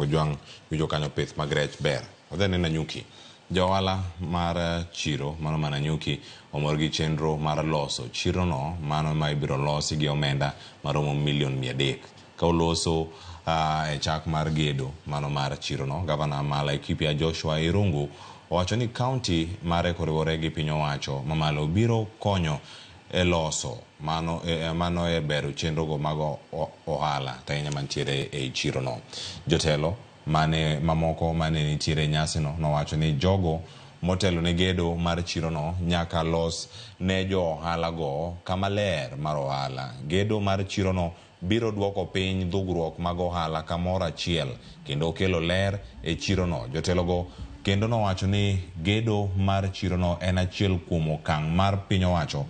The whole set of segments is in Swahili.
Ojuang wijo kanyo pith magrech ber. Odhene na nyuki. Jawala mar chiro, mano mana nyuki, omor gi chenro mar loso. Chiro no, mano ma ibiro losi gi omenda maromo $1,300,000. Ka oloso e chak mar gedo, mano mar chiro no, Gavana ma Laikipia Joshua Irungu owacho ni county mare koriwore gi piny owacho mamalo biro konyo e loso mano e bero chenro go mago ohala tainya mantiere e chiro no. Jotelo mamoko mane nitiere nyasi no nowacho ni jogo motelo ne gedo mar chiro no nyaka los ne jo ohala go kama ler mar ohala. Gedo mar chiro no biro duoko piny dhugruok mag ohala kamoro achiel kendo kelo ler e chiro no. Jotelo go kendo nowacho ni gedo mar chiro no en achiel kuom okang' mar piny owacho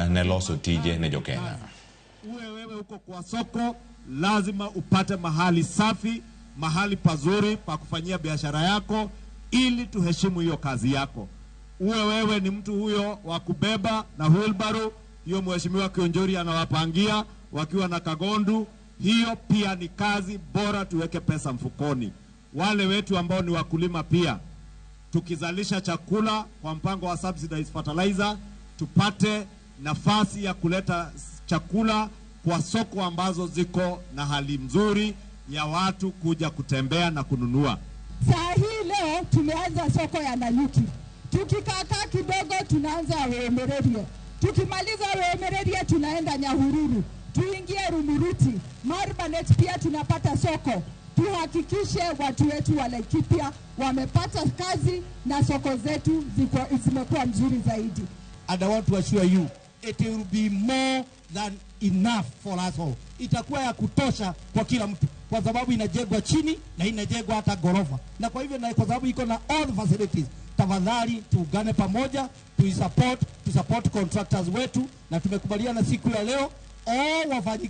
ne loso tije ne Jokenya. Wewe uko kwa soko, lazima upate mahali safi, mahali pazuri pa kufanyia biashara yako ili tuheshimu hiyo kazi yako. Wewe ni mtu huyo wa kubeba na wheelbarrow, hiyo mheshimiwa Kionjori anawapangia wakiwa na kagondu, hiyo pia ni kazi bora, tuweke pesa mfukoni. Wale wetu ambao ni wakulima pia, tukizalisha chakula kwa mpango wa subsidized fertilizer, tupate nafasi ya kuleta chakula kwa soko ambazo ziko na hali mzuri ya watu kuja kutembea na kununua. Saa hii leo tumeanza soko ya Nanyuki. Tukikaa kidogo tunaanza Wemererie. Tukimaliza Wemererie tunaenda Nyahururu. Tuingie Rumuruti. Marbanet pia tunapata soko. Tuhakikishe watu wetu wa Laikipia wamepata kazi na soko zetu zimekuwa nzuri zaidi. And I want to assure you, it will be more than enough for us all. Itakuwa ya kutosha kwa kila mtu, kwa sababu inajengwa chini na inajengwa hata gorofa. Na kwa hivyo na kwa sababu iko na all the facilities, tafadhali tuungane pamoja, to support contractors wetu, na tumekubaliana siku ya leo all wafanyi